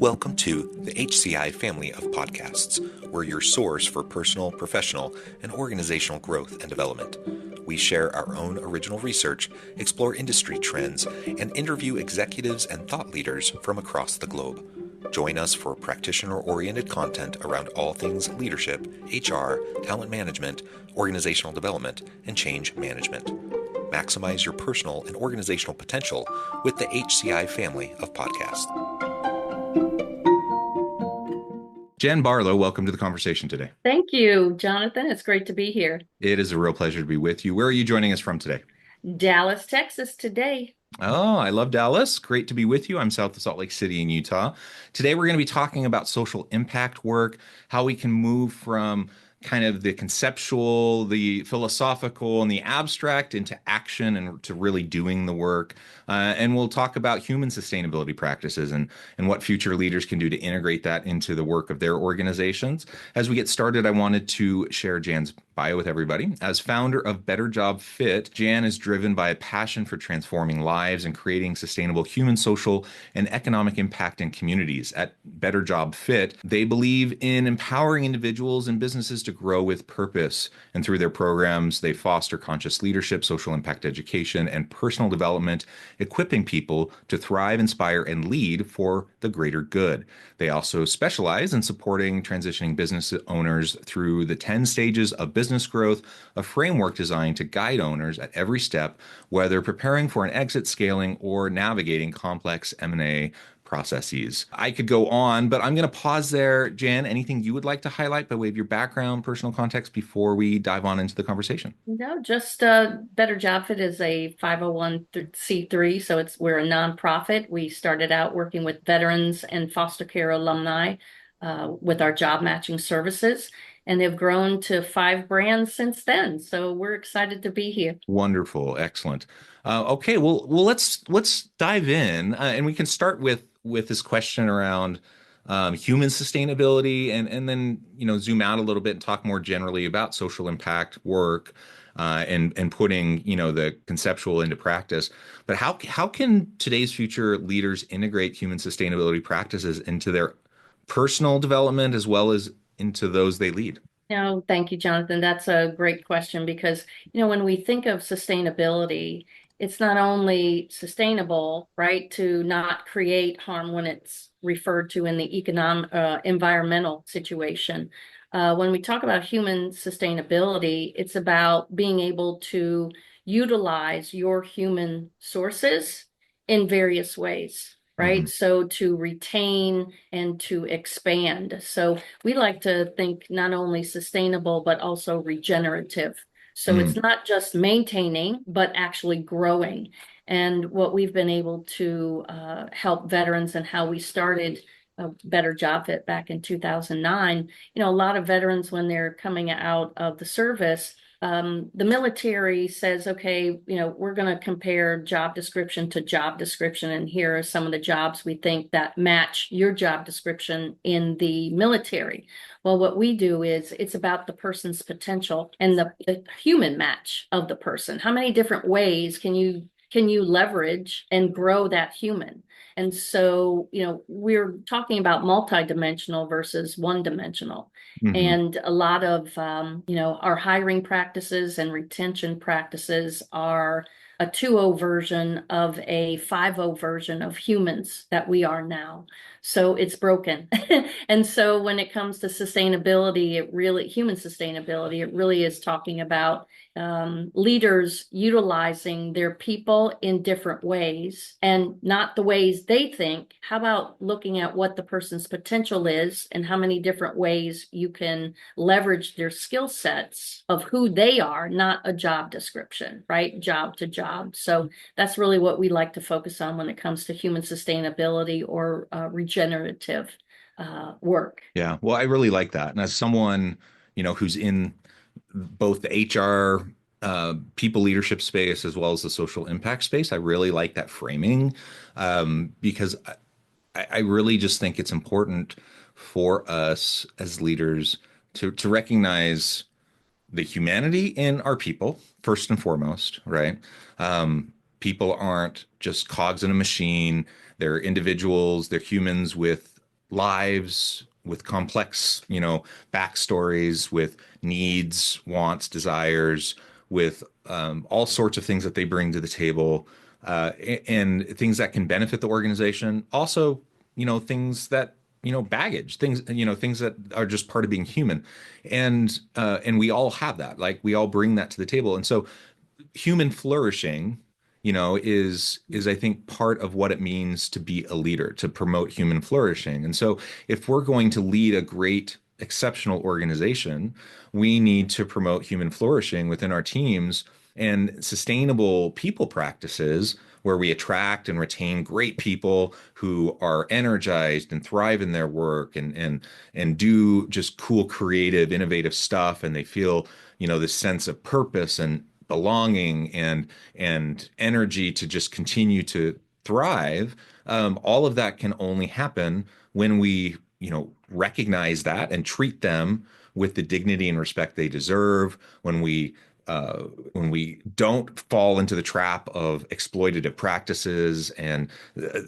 Welcome to the HCI family of podcasts. We're your source for personal, professional, and organizational growth and development. We share our own original research, explore industry trends, and interview executives and thought leaders from across the globe. Join us for practitioner-oriented content around all things leadership, HR, talent management, organizational development, and change management. Maximize your personal and organizational potential with the HCI family of podcasts. Jan Barlow, welcome to the conversation today. Thank you, Jonathan. It's great to be here. It is a real pleasure to be with you. Where are you joining us from today? Dallas, Texas today. Oh, I love Dallas. Great to be with you. I'm south of Salt Lake City in Utah. Today, we're going to be talking about social impact work, how we can move from kind of the conceptual, the philosophical, and the abstract into action and to really doing the work. And we'll talk about human sustainability practices and what future leaders can do to integrate that into the work of their organizations. As we get started, I wanted to share Jan's bio with everybody. As founder of Better Job Fit, Jan is driven by a passion for transforming lives and creating sustainable human, social, and economic impact in communities. At Better Job Fit, they believe in empowering individuals and businesses to grow with purpose. And through their programs, they foster conscious leadership, social impact education, and personal development, equipping people to thrive, inspire, and lead for the greater good. They also specialize in supporting transitioning business owners through the 10 stages of business growth, a framework designed to guide owners at every step, whether preparing for an exit, scaling, or navigating complex M&A processes. I could go on, but I'm going to pause there. Jan, anything you would like to highlight by way of your background, personal context before we dive on into the conversation? No, just Better Job Fit is a 501c3, so we're a nonprofit. We started out working with veterans and foster care alumni with our job matching services, and they've grown to 5 brands since then. So we're excited to be here. Wonderful, excellent. Okay, well, let's dive in, and we can start with this question around human sustainability, and then zoom out a little bit and talk more generally about social impact work and putting the conceptual into practice. But how can today's future leaders integrate human sustainability practices into their personal development as well as into those they lead? No, thank you, Jonathan. That's a great question because, when we think of sustainability, it's not only sustainable, right, to not create harm when it's referred to in the environmental situation. When we talk about human sustainability, it's about being able to utilize your human sources in various ways. Right. Mm-hmm. So to retain and to expand. So we like to think not only sustainable, but also regenerative. So it's not just maintaining, but actually growing. And what we've been able to help veterans and how we started a Better Job Fit back in 2009, a lot of veterans, when they're coming out of the service, the military says, okay, we're going to compare job description to job description. And here are some of the jobs we think that match your job description in the military. Well, what we do is it's about the person's potential and the human match of the person. How many different ways can you leverage and grow that human? And so, we're talking about multidimensional versus one-dimensional. Mm-hmm. And a lot of, our hiring practices and retention practices are a 2.0 version of a 5.0 version of humans that we are now. So it's broken. And so when it comes to sustainability, human sustainability, it really is talking about leaders utilizing their people in different ways and not the ways they think. How about looking at what the person's potential is and how many different ways you can leverage their skill sets of who they are, not a job description, right? Job to job. So that's really what we like to focus on when it comes to human sustainability or regenerative work. Yeah, well, I really like that. And as someone, who's in both the HR people leadership space as well as the social impact space, I really like that framing because I really just think it's important for us as leaders to recognize the humanity in our people first and foremost, right? People aren't just cogs in a machine. They're individuals, they're humans with lives with complex, backstories, with needs, wants, desires, with all sorts of things that they bring to the table, and things that can benefit the organization. Also, things that, baggage, things that are just part of being human, and we all have that. Like we all bring that to the table, and so human flourishing, is I think part of what it means to be a leader, to promote human flourishing. And so if we're going to lead a great, exceptional organization, we need to promote human flourishing within our teams and sustainable people practices where we attract and retain great people who are energized and thrive in their work and do just cool, creative, innovative stuff, and they feel, this sense of purpose and belonging and energy to just continue to thrive. All of that can only happen when we, recognize that and treat them with the dignity and respect they deserve. When we don't fall into the trap of exploitative practices and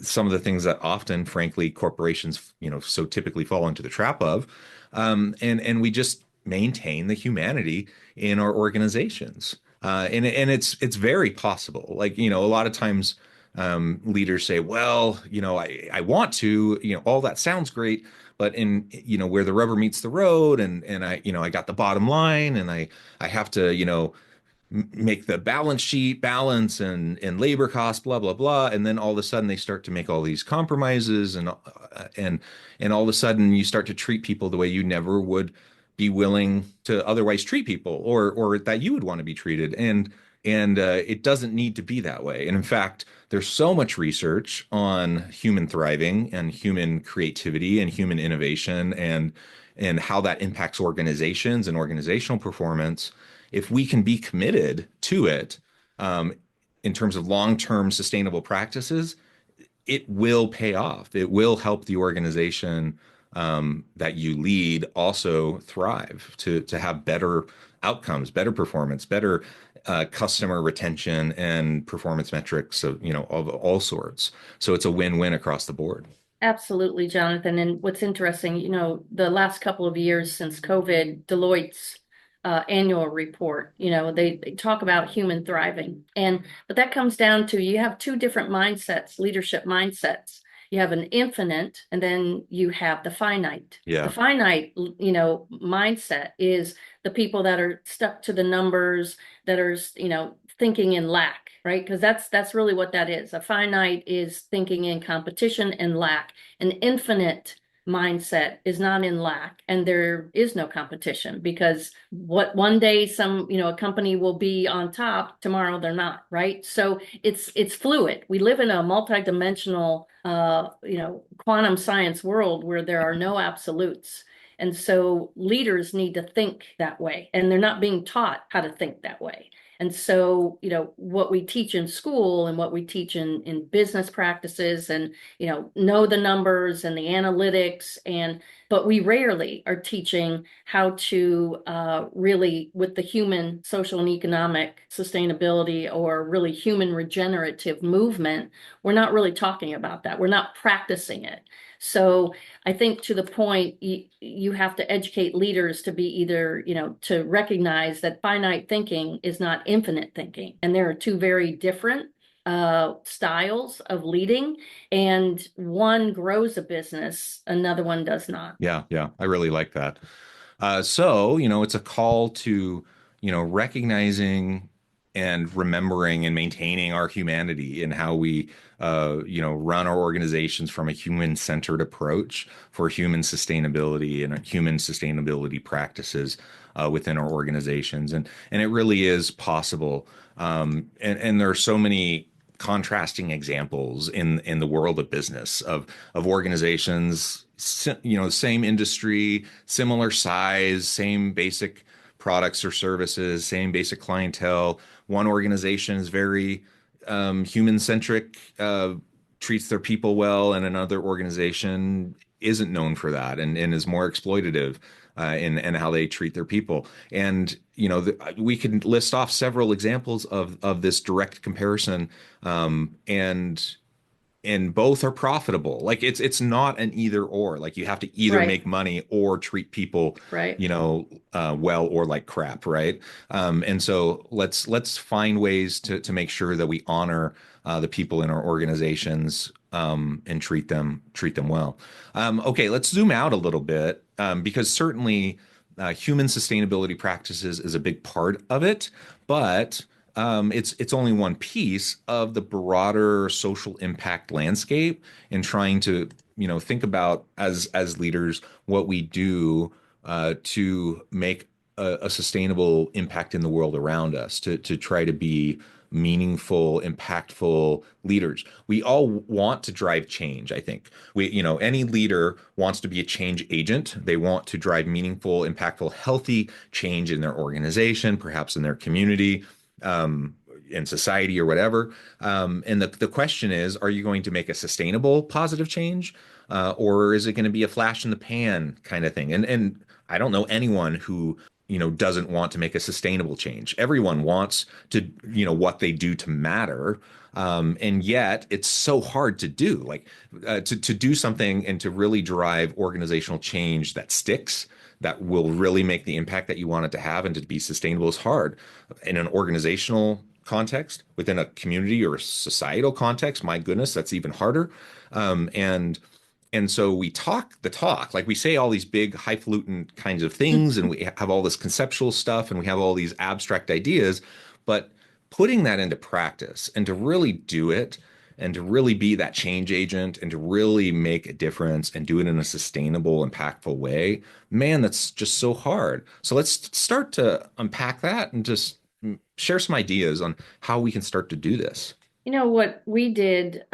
some of the things that often, frankly, corporations, so typically fall into the trap of, and we just maintain the humanity in our organizations. And it's very possible. Like, a lot of times leaders say, well, I want to, all that sounds great, but in, where the rubber meets the road and I got the bottom line and I have to, make the balance sheet balance and labor costs, blah blah blah, and then all of a sudden they start to make all these compromises and all of a sudden you start to treat people the way you never would be willing to otherwise treat people, or that you would want to be treated, and it doesn't need to be that way. And in fact, there's so much research on human thriving and human creativity and human innovation and how that impacts organizations and organizational performance. If we can be committed to it, in terms of long-term sustainable practices, it will pay off. It will help the organization that you lead also thrive to have better outcomes, better performance, better customer retention and performance metrics of all sorts. So it's a win-win across the board. Absolutely, Jonathan. And what's interesting, the last couple of years since COVID, Deloitte's annual report, they talk about human thriving. But that comes down to you have two different mindsets, leadership mindsets. You have an infinite, and then you have the finite. The Yeah. finite, mindset is the people that are stuck to the numbers, that are, thinking in lack, right? Because that's really what that is. A finite is thinking in competition and lack. An infinite mindset is not in lack, and there is no competition, because what one day a company will be on top, tomorrow they're not, right? So it's fluid. We live in a multidimensional quantum science world where there are no absolutes. And so leaders need to think that way, and they're not being taught how to think that way. And so, what we teach in school and what we teach in business practices and, know the numbers and the analytics, but we rarely are teaching how to really, with the human, social, and economic sustainability, or really human regenerative movement, we're not really talking about that. We're not practicing it. So I think, to the point, you have to educate leaders to be either, to recognize that finite thinking is not infinite thinking. And there are two very different styles of leading, and one grows a business, another one does not. Yeah, yeah, I really like that. So, it's a call to, recognizing and remembering and maintaining our humanity and how we, run our organizations from a human-centered approach for human sustainability and human sustainability practices within our organizations. And it really is possible. And there are so many contrasting examples in the world of business of organizations, same industry, similar size, same basic products or services, same basic clientele. One organization is very human centric, treats their people well, and another organization isn't known for that and is more exploitative in how they treat their people. And we can list off several examples of this direct comparison, and and both are profitable. Like it's not an either or. Like you have to either Right, make money or treat people, right. well or like crap, right? And so let's find ways to make sure that we honor the people in our organizations, and treat them well. Okay, let's zoom out a little bit, because certainly human sustainability practices is a big part of it, but it's only one piece of the broader social impact landscape, and trying to think about as leaders what we do to make a sustainable impact in the world around us, to try to be meaningful, impactful leaders. We all want to drive change, I think. Any leader wants to be a change agent. They want to drive meaningful, impactful, healthy change in their organization, perhaps in their community, um, in society or whatever. And the question is, are you going to make a sustainable positive change? Or is it going to be a flash in the pan kind of thing? And I don't know anyone who doesn't want to make a sustainable change. Everyone wants to what they do to matter, and yet it's so hard to do. Like to do something and to really drive organizational change that sticks, that will really make the impact that you want it to have, and to be sustainable is hard. In an organizational context, within a community or societal context, my goodness, that's even harder. And so we talk the talk, like we say all these big highfalutin kinds of things, and we have all this conceptual stuff, and we have all these abstract ideas, but putting that into practice and to really do it, and to really be that change agent, and to really make a difference and do it in a sustainable, impactful way, man, that's just so hard. So let's start to unpack that and just share some ideas on how we can start to do this. You know what we did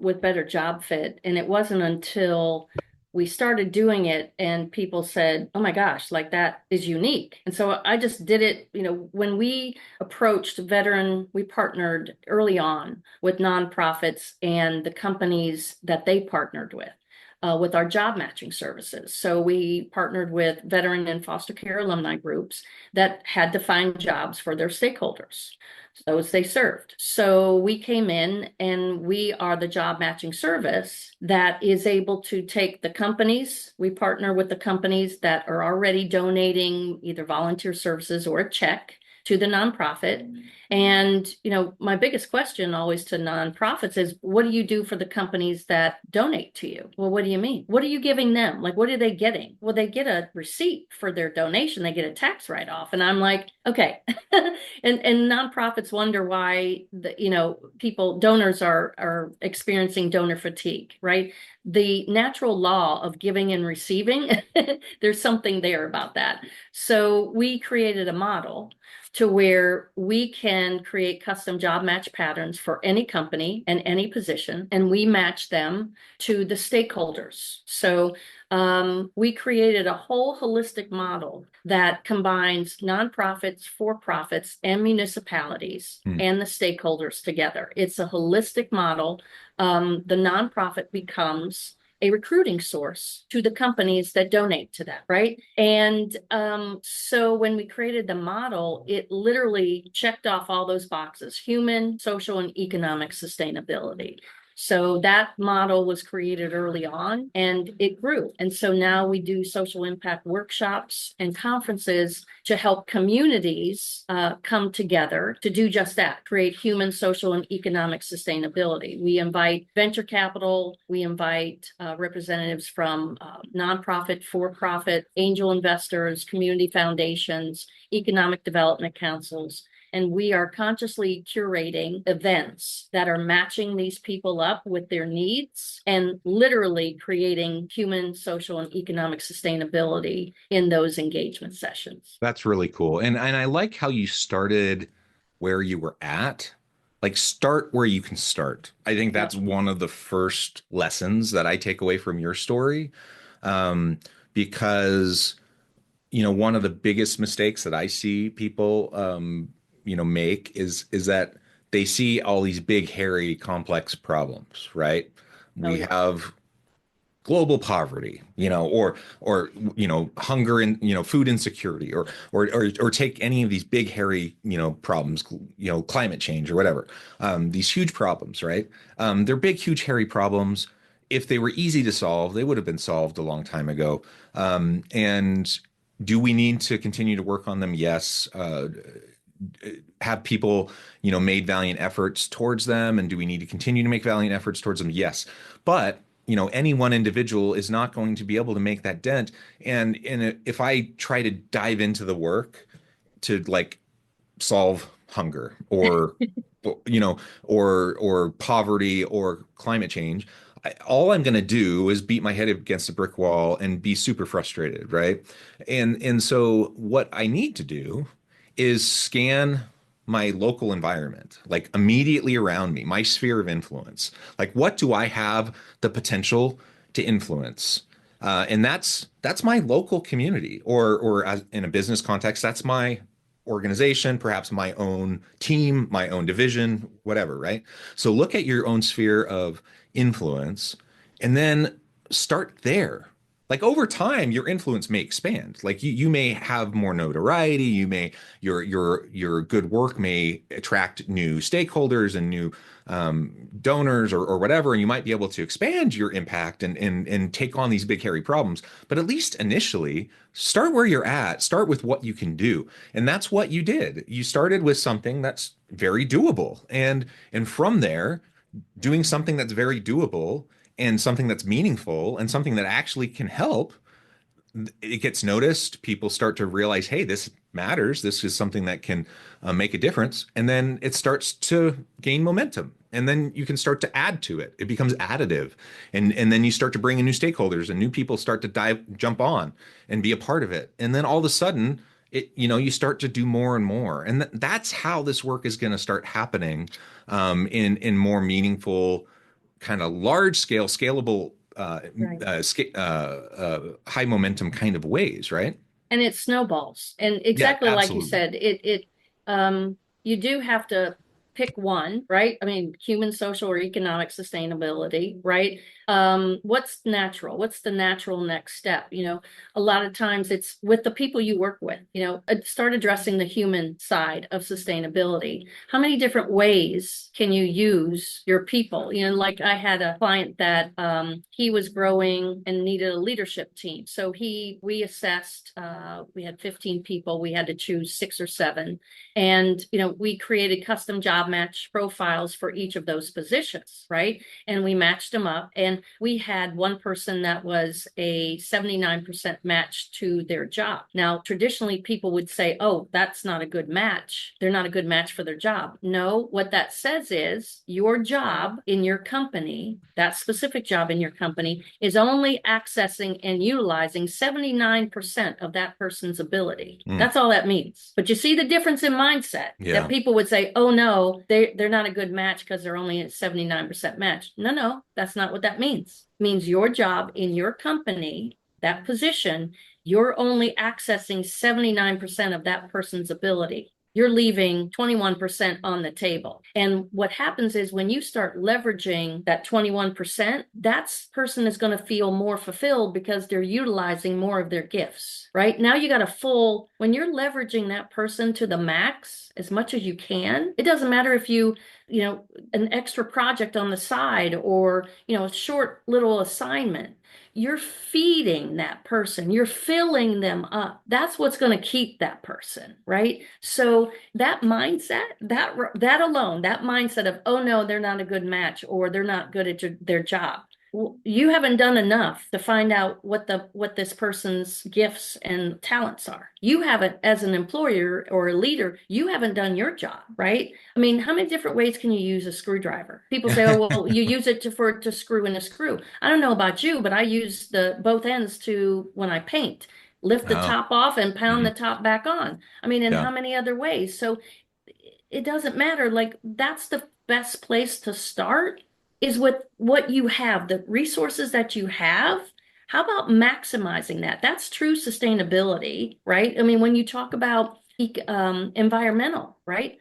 with Better Job Fit, and it wasn't until we started doing it and people said, "Oh my gosh, like that is unique." And so I just did it. When we approached veteran, we partnered early on with nonprofits and the companies that they partnered with our job matching services. So we partnered with veteran and foster care alumni groups that had to find jobs for their stakeholders, those they served. So we came in and we are the job matching service that is able to take the companies. We partner with the companies that are already donating either volunteer services or a check to the nonprofit. And, my biggest question always to nonprofits is, what do you do for the companies that donate to you? Well, what do you mean? What are you giving them? Like, what are they getting? Well, they get a receipt for their donation. They get a tax write-off. And I'm like, okay. and nonprofits wonder why donors are experiencing donor fatigue, right? The natural law of giving and receiving, there's something there about that. So we created a model to where we can create custom job match patterns for any company and any position, and we match them to the stakeholders. So we created a whole holistic model that combines nonprofits, for-profits, and municipalities Hmm. and the stakeholders together. It's a holistic model. The nonprofit becomes a recruiting source to the companies that donate to them, right? And so when we created the model, it literally checked off all those boxes: human, social, and economic sustainability. So that model was created early on and it grew. And so now we do social impact workshops and conferences to help communities come together to do just that: create human, social, and economic sustainability. We invite venture capital, we invite representatives from nonprofit, for-profit, angel investors, community foundations, economic development councils. And we are consciously curating events that are matching these people up with their needs and literally creating human, social, and economic sustainability in those engagement sessions. That's really cool. And I like how you started where you were at. Like start where you can start. I think that's Yep. one of the first lessons that I take away from your story. Um, because one of the biggest mistakes that I see people make is that they see all these big, hairy, complex problems, right? Oh, We yeah. have global poverty, or hunger and food insecurity, or take any of these big hairy problems, climate change or whatever, these huge problems, right? They're big, huge, hairy problems. If they were easy to solve, they would have been solved a long time ago. And do we need to continue to work on them? Yes. Have people, made valiant efforts towards them? And do we need to continue to make valiant efforts towards them? Yes. But, any one individual is not going to be able to make that dent. And if I try to dive into the work to like solve hunger or or poverty or climate change, all I'm going to do is beat my head against a brick wall and be super frustrated, right? And so what I need to do is scan my local environment, like immediately around me, my sphere of influence. Like, what do I have the potential to influence? And that's my local community, or as in a business context, that's my organization, perhaps my own team, my own division, whatever, right? So look at your own sphere of influence and then start there. Like over time, your influence may expand. Like you may have more notoriety. Your good work may attract new stakeholders and new donors or whatever, and you might be able to expand your impact and take on these big hairy problems. But at least initially, start where you're at. Start with what you can do, and that's what you did. You started with something that's very doable, and from there, doing something that's very doable and something that's meaningful and something that actually can help, it gets noticed. People start to realize, hey, this matters. This is something that can make a difference. And then it starts to gain momentum. And then you can start to add to it. It becomes additive. And then you start to bring in new stakeholders and new people start to jump on and be a part of it. And then all of a sudden, you start to do more and more. And that's how this work is going to start happening in more meaningful, kind of large scale, scalable, Right. high momentum kind of ways, right? And it snowballs. And Yeah, exactly like you absolutely. said, you do have to pick one, right? I mean, human, social, or economic sustainability, right? What's natural? What's the natural next step? A lot of times it's with the people you work with, start addressing the human side of sustainability. How many different ways can you use your people? Like I had a client that he was growing and needed a leadership team. So we assessed, we had 15 people, we had to choose 6 or 7. And, we created custom job match profiles for each of those positions, right? And we matched them up. And we had one person that was a 79% match to their job. Now, traditionally, people would say, oh, that's not a good match. They're not a good match for their job. No, what that says is your job in your company, that specific job in your company, is only accessing and utilizing 79% of that person's ability. Mm, That's all that means. But you see the difference in mindset that yeah. people would say, oh no, they're not a good match because they're only at 79% match. No, that's not what that means. It means your job in your company, that position, you're only accessing 79% of that person's ability. You're leaving 21% on the table. And what happens is when you start leveraging that 21%, that person is going to feel more fulfilled because they're utilizing more of their gifts, right? Now you got a full, when you're leveraging that person to the max as much as you can, it doesn't matter if an extra project on the side or, a short little assignment. You're feeding that person, you're filling them up. That's what's going to keep that person, right? So that mindset, that alone, that mindset of, oh no, they're not a good match or they're not good at their job. You haven't done enough to find out what this person's gifts and talents are. You haven't, as an employer or a leader, you haven't done your job, right? I mean, how many different ways can you use a screwdriver? People say, oh, well, you use it to screw in a screw. I don't know about you, but I use the both ends to when I paint, lift the Oh, top off and pound the mhm. top back on. I mean, and Yeah. how many other ways? So it doesn't matter. Like that's the best place to start is with what you have, the resources that you have. How about maximizing that? That's true sustainability, right? I mean, when you talk about environmental, right?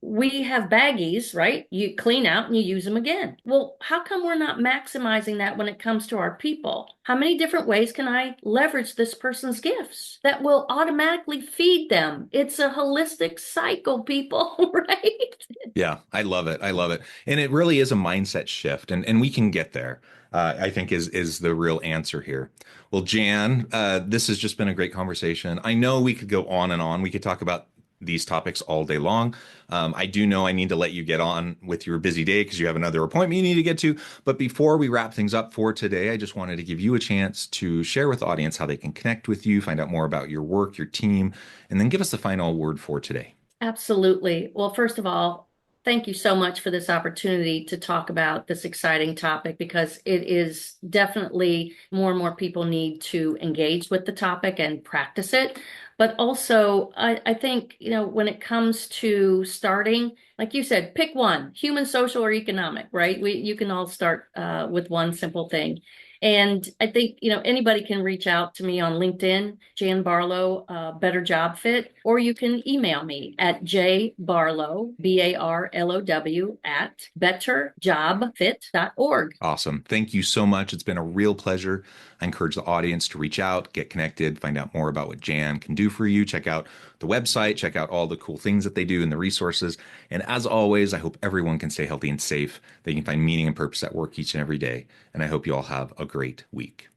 We have baggies, right? You clean out and you use them again. Well, how come we're not maximizing that when it comes to our people? How many different ways can I leverage this person's gifts that will automatically feed them? It's a holistic cycle, people, right? Yeah, I love it. I love it. And it really is a mindset shift, and we can get there. I think is the real answer here. Well, Jan, this has just been a great conversation. I know we could go on and on. We could talk about these topics all day long. I do know I need to let you get on with your busy day because you have another appointment you need to get to. But before we wrap things up for today, I just wanted to give you a chance to share with the audience how they can connect with you, find out more about your work, your team, and then give us the final word for today. Absolutely. Well, first of all, thank you so much for this opportunity to talk about this exciting topic because it is definitely more and more people need to engage with the topic and practice it. But also, I think, when it comes to starting, like you said, pick one, human, social, or economic, right? You can all start with one simple thing. And I think, anybody can reach out to me on LinkedIn, Jan Barlow, Better Job Fit, or you can email me at jbarlow, BARLOW, at betterjobfit.org. Awesome. Thank you so much. It's been a real pleasure. I encourage the audience to reach out, get connected, find out more about what Jan can do for you. Check out the website, check out all the cool things that they do and the resources. And as always, I hope everyone can stay healthy and safe. They can find meaning and purpose at work each and every day. And I hope you all have a great week.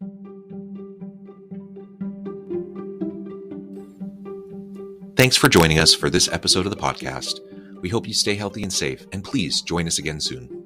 Thanks for joining us for this episode of the podcast. We hope you stay healthy and safe, and please join us again soon.